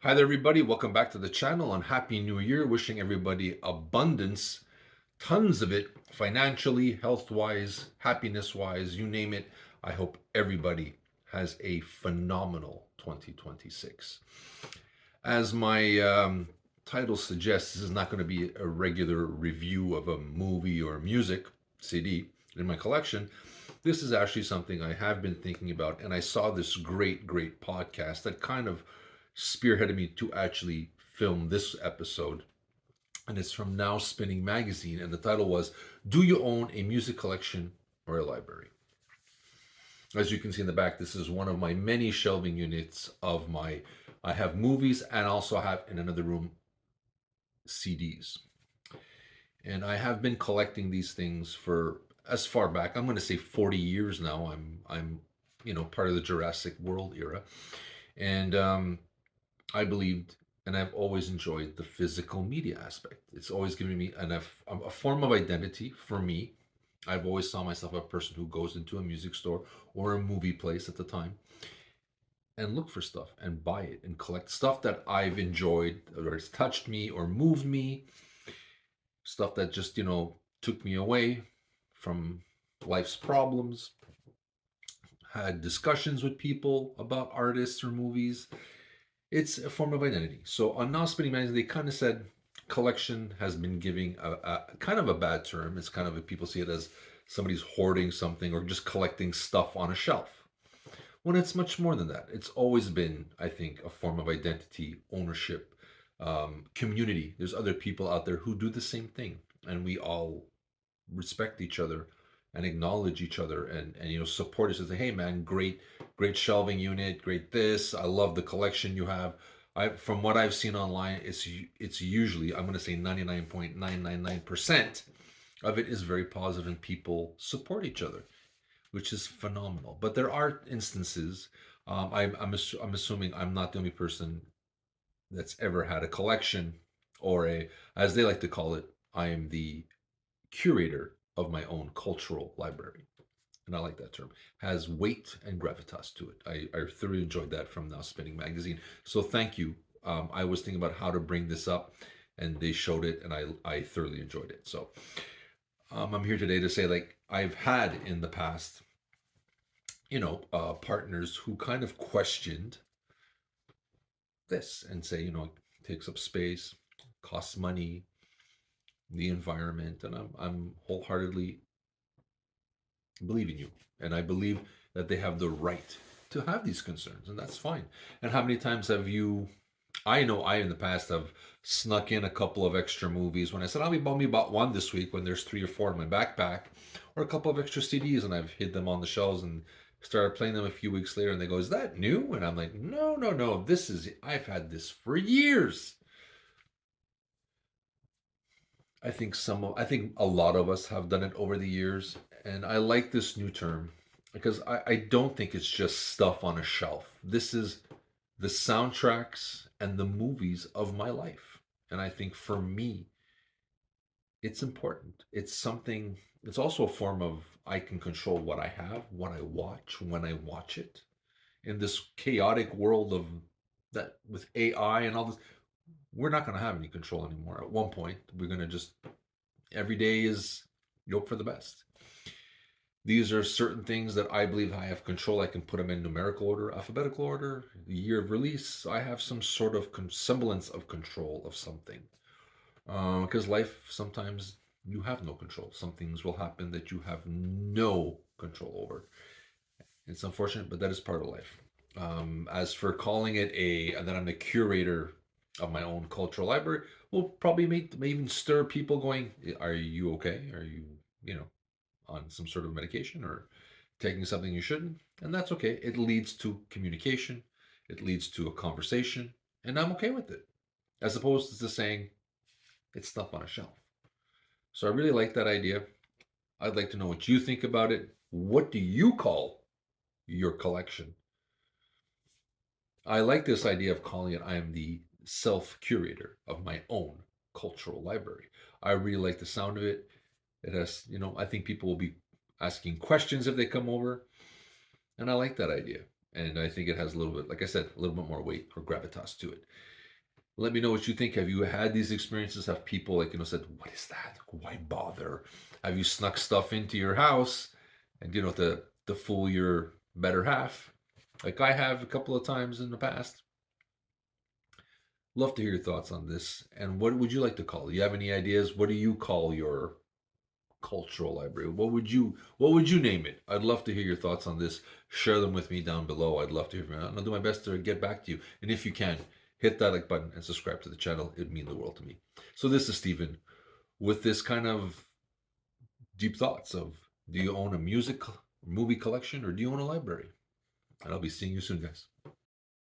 Hi there, everybody. Welcome back to the channel and Happy New Year. Wishing everybody abundance, tons of it, financially, health wise, happiness wise, you name it. I hope everybody has a phenomenal 2026. As my title suggests, this is not going to be a regular review of a movie or music CD in my collection. This is actually something I have been thinking about, and I saw this great podcast that kind of spearheaded me to actually film this episode. And it's from Now Spinning Magazine, and the title was Do You Own a Music Collection or a Library? As you can see in the back, this is one of my many shelving units of my. I have movies and also have in another room CDs. And I have been collecting these things for as far back. I'm going to say 40 years now. I'm part of the Jurassic World era, and I believed and I've always enjoyed the physical media aspect. It's always given me a form of identity for me. I've always saw myself a person who goes into a music store or a movie place at the time and look for stuff and buy it and collect stuff that I've enjoyed or it's touched me or moved me, stuff that just, took me away from life's problems, had discussions with people about artists or movies. It's a form of identity. So on Now Spinning Magazine, they kind of said collection has been giving a kind of a bad term. It's kind of people see it as somebody's hoarding something or just collecting stuff on a shelf. When it's much more than that. It's always been, I think, a form of identity, ownership, community. There's other people out there who do the same thing, and we all respect each other and acknowledge each other and support us and say, hey man, great shelving unit, great this. I love the collection you have. I From what I've seen online, it's usually, I'm going to say 99.999% of it is very positive and people support each other, which is phenomenal. But there are instances. I'm assuming I'm not the only person that's ever had a collection or as they like to call it, I am the curator of my own cultural library. And I like that term. Has weight and gravitas to it. I thoroughly enjoyed that from Now Spinning Magazine. So thank you. I was thinking about how to bring this up, and they showed it, and I thoroughly enjoyed it. So I'm here today to say, like, I've had in the past, partners who kind of questioned this and say, it takes up space, costs money, the environment, and I'm wholeheartedly believe in you. And I believe that they have the right to have these concerns, and that's fine. And how many times have you? I know I in the past have snuck in a couple of extra movies when I said I'll be only bought one this week when there's three or four in my backpack, or a couple of extra CDs, and I've hid them on the shelves and started playing them a few weeks later, and they go, "Is that new?" And I'm like, "No, no, no. I've had this for years." I think a lot of us have done it over the years, and I like this new term because I don't think it's just stuff on a shelf. This is the soundtracks and the movies of my life. And I think for me, it's important. It's also a form of I can control what I have, what I watch, when I watch it. In this chaotic world of that with AI and all this, we're not going to have any control anymore. At one point, we're going to just every day is you hope for the best. These are certain things that I believe I have control. I can put them in numerical order, alphabetical order, the year of release. I have some sort of semblance of control of something. Because life, sometimes you have no control. Some things will happen that you have no control over. It's unfortunate, but that is part of life. As for calling it that I'm the curator of my own cultural library, will probably may even stir people going, are you okay? Are you, on some sort of medication or taking something you shouldn't? And that's okay. It leads to communication, it leads to a conversation, and I'm okay with it, as opposed to just saying it's stuff on a shelf. So I really like that idea. I'd like to know what you think about it. What do you call your collection? I like this idea of calling it I am the self curator of my own cultural library. I really like the sound of it. It has, I think people will be asking questions if they come over. And I like that idea. And I think it has a little bit, like I said, a little bit more weight or gravitas to it. Let me know what you think. Have you had these experiences? Have people said, "What is that? Why bother?" Have you snuck stuff into your house and to fool your better half, like I have a couple of times in the past? Love to hear your thoughts on this. And what would you like to call it? You have any ideas? What do you call your cultural library? What would you name it? I'd love to hear your thoughts on this. Share them with me down below. I'd love to hear from you. And I'll do my best to get back to you. And if you can, hit that like button and subscribe to the channel. It'd mean the world to me. So this is Steven with this kind of deep thoughts of, do you own a movie collection, or do you own a library? And I'll be seeing you soon, guys.